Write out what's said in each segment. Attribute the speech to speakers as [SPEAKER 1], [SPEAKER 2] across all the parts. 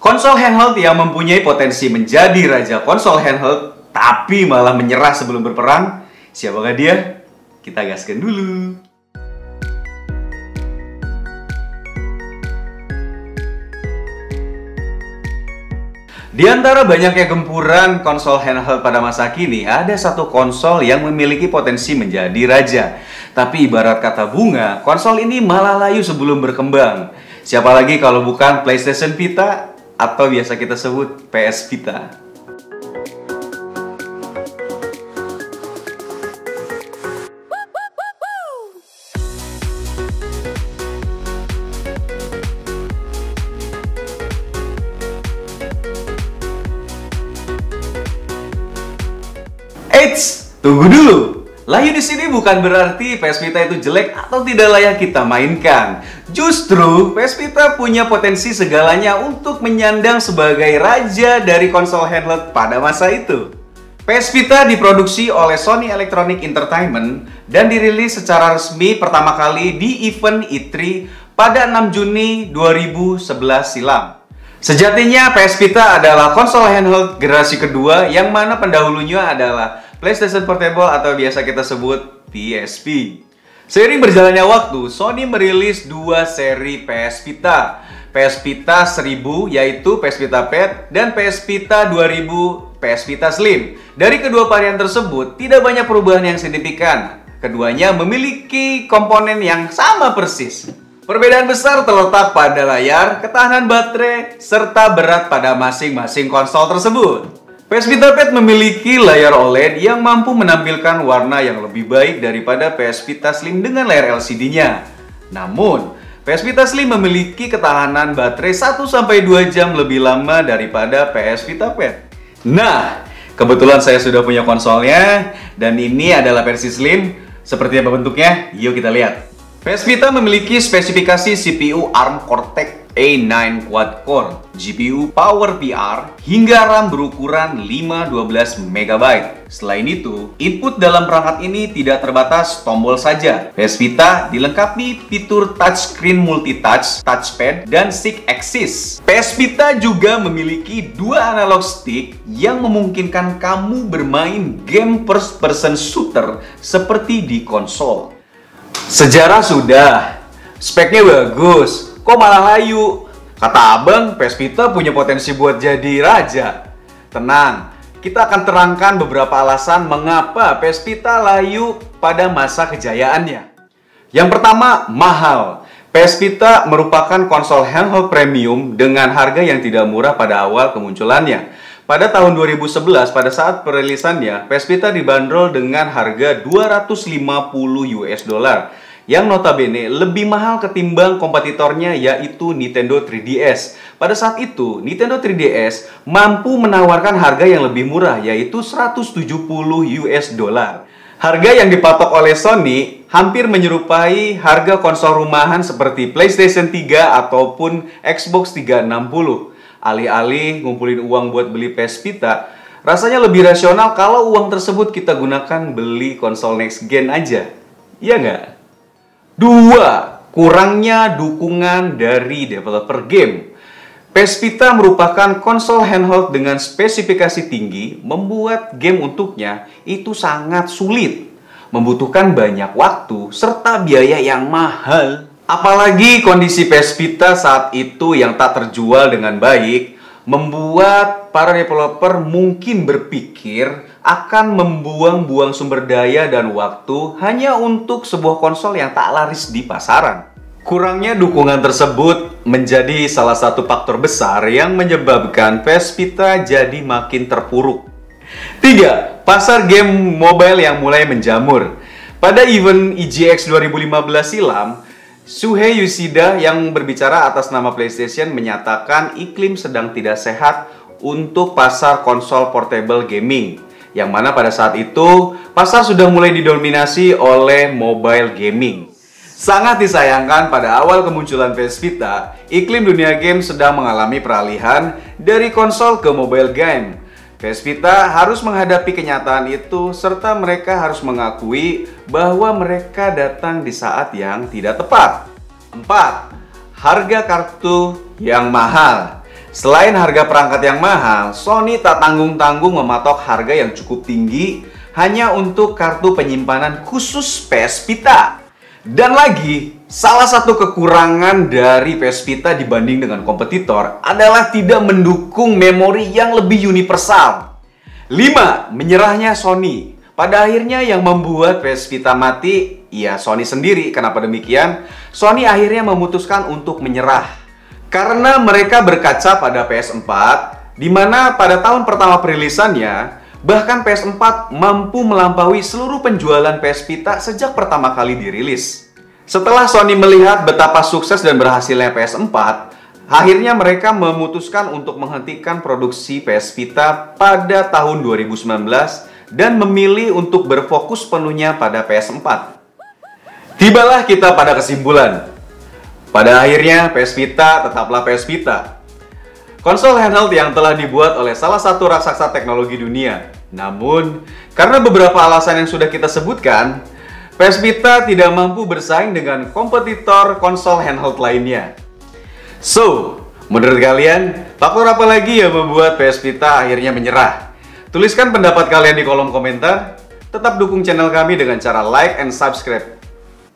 [SPEAKER 1] Konsol handheld yang mempunyai potensi menjadi raja konsol handheld, tapi malah menyerah sebelum berperang. Siapakah dia? Kita gaskan dulu. Di antara banyaknya gempuran konsol handheld pada masa kini, ada satu konsol yang memiliki potensi menjadi raja. Tapi ibarat kata bunga, konsol ini malah layu sebelum berkembang. Siapa lagi kalau bukan PlayStation Vita, atau biasa kita sebut PS Vita. Eits, tunggu dulu. Layu di sini bukan berarti PS Vita itu jelek atau tidak layak kita mainkan. Justru, PS Vita punya potensi segalanya untuk menyandang sebagai raja dari konsol handheld pada masa itu. PS Vita diproduksi oleh Sony Electronic Entertainment dan dirilis secara resmi pertama kali di event E3 pada 6 Juni 2011 silam. Sejatinya PS Vita adalah konsol handheld generasi kedua yang mana pendahulunya adalah PlayStation Portable atau biasa kita sebut PSP. Seiring berjalannya waktu, Sony merilis dua seri PS Vita. PS Vita 1000 yaitu PS Vita Pad dan PS Vita 2000 PS Vita Slim. Dari kedua varian tersebut, tidak banyak perubahan yang signifikan. Keduanya memiliki komponen yang sama persis. Perbedaan besar terletak pada layar, ketahanan baterai, serta berat pada masing-masing konsol tersebut. PS Vita Pad memiliki layar OLED yang mampu menampilkan warna yang lebih baik daripada PS Vita Slim dengan layar LCD-nya. Namun, PS Vita Slim memiliki ketahanan baterai 1-2 jam lebih lama daripada PS Vita Pad. Nah, kebetulan saya sudah punya konsolnya, dan ini adalah versi Slim. Seperti apa bentuknya? Yuk kita lihat. PS Vita memiliki spesifikasi CPU ARM Cortex A9 quad-core, GPU PowerVR, hingga RAM berukuran 512 MB. Selain itu, input dalam perangkat ini tidak terbatas tombol saja. PS Vita dilengkapi fitur touchscreen multitouch, touchpad, dan 6-axis. PS Vita juga memiliki dua analog stick yang memungkinkan kamu bermain game first-person shooter seperti di konsol. Sejarah sudah, speknya bagus. Kok malah layu? Kata abang, PS Vita punya potensi buat jadi raja. Tenang, kita akan terangkan beberapa alasan mengapa PS Vita layu pada masa kejayaannya. Yang pertama, mahal. PS Vita merupakan konsol handheld premium dengan harga yang tidak murah pada awal kemunculannya. Pada tahun 2011, pada saat perilisannya, PS Vita dibanderol dengan harga $250 yang notabene lebih mahal ketimbang kompetitornya yaitu Nintendo 3DS. Pada saat itu, Nintendo 3DS mampu menawarkan harga yang lebih murah yaitu $170. Harga yang dipatok oleh Sony hampir menyerupai harga konsol rumahan seperti PlayStation 3 ataupun Xbox 360. Alih-alih ngumpulin uang buat beli PS Vita, rasanya lebih rasional kalau uang tersebut kita gunakan beli konsol next gen aja. Iya nggak? 2. Kurangnya dukungan dari developer game. PS Vita merupakan konsol handheld dengan spesifikasi tinggi, membuat game untuknya itu sangat sulit, membutuhkan banyak waktu, serta biaya yang mahal. Apalagi kondisi PS Vita saat itu yang tak terjual dengan baik, membuat para developer mungkin berpikir akan membuang-buang sumber daya dan waktu hanya untuk sebuah konsol yang tak laris di pasaran. Kurangnya dukungan tersebut menjadi salah satu faktor besar yang menyebabkan PS Vita jadi makin terpuruk. 3. Pasar game mobile yang mulai menjamur. Pada event EGX 2015 silam, Shuhei Yoshida yang berbicara atas nama PlayStation menyatakan iklim sedang tidak sehat untuk pasar konsol portable gaming, yang mana pada saat itu pasar sudah mulai didominasi oleh mobile gaming. Sangat disayangkan pada awal kemunculan PS Vita, iklim dunia game sedang mengalami peralihan dari konsol ke mobile game. PS Vita harus menghadapi kenyataan itu serta mereka harus mengakui bahwa mereka datang di saat yang tidak tepat. 4. Harga kartu yang mahal. Selain harga perangkat yang mahal, Sony tak tanggung-tanggung mematok harga yang cukup tinggi hanya untuk kartu penyimpanan khusus PS Vita. Dan lagi, salah satu kekurangan dari PS Vita dibanding dengan kompetitor adalah tidak mendukung memori yang lebih universal. 5. Menyerahnya Sony. Pada akhirnya yang membuat PS Vita mati, ya Sony sendiri. Kenapa demikian? Sony akhirnya memutuskan untuk menyerah. Karena mereka berkaca pada PS4, di mana pada tahun pertama perilisannya, bahkan PS4 mampu melampaui seluruh penjualan PS Vita sejak pertama kali dirilis. Setelah Sony melihat betapa sukses dan berhasilnya PS4, akhirnya mereka memutuskan untuk menghentikan produksi PS Vita pada tahun 2019 dan memilih untuk berfokus penuhnya pada PS4. Tibalah kita pada kesimpulan. Pada akhirnya, PS Vita tetaplah PS Vita. Konsol handheld yang telah dibuat oleh salah satu raksasa teknologi dunia. Namun, karena beberapa alasan yang sudah kita sebutkan, PS Vita tidak mampu bersaing dengan kompetitor konsol handheld lainnya. So, menurut kalian, faktor apa lagi yang membuat PS Vita akhirnya menyerah? Tuliskan pendapat kalian di kolom komentar. Tetap dukung channel kami dengan cara like and subscribe.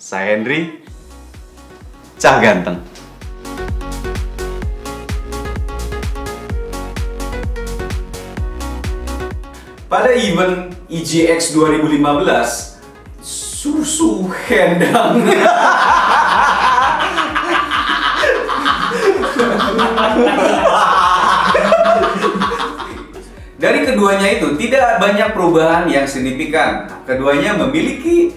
[SPEAKER 1] Saya Henry. Cah ganteng. Pada event EGX 2015, susu hendang. Dari keduanya itu tidak banyak perubahan yang signifikan. Keduanya memiliki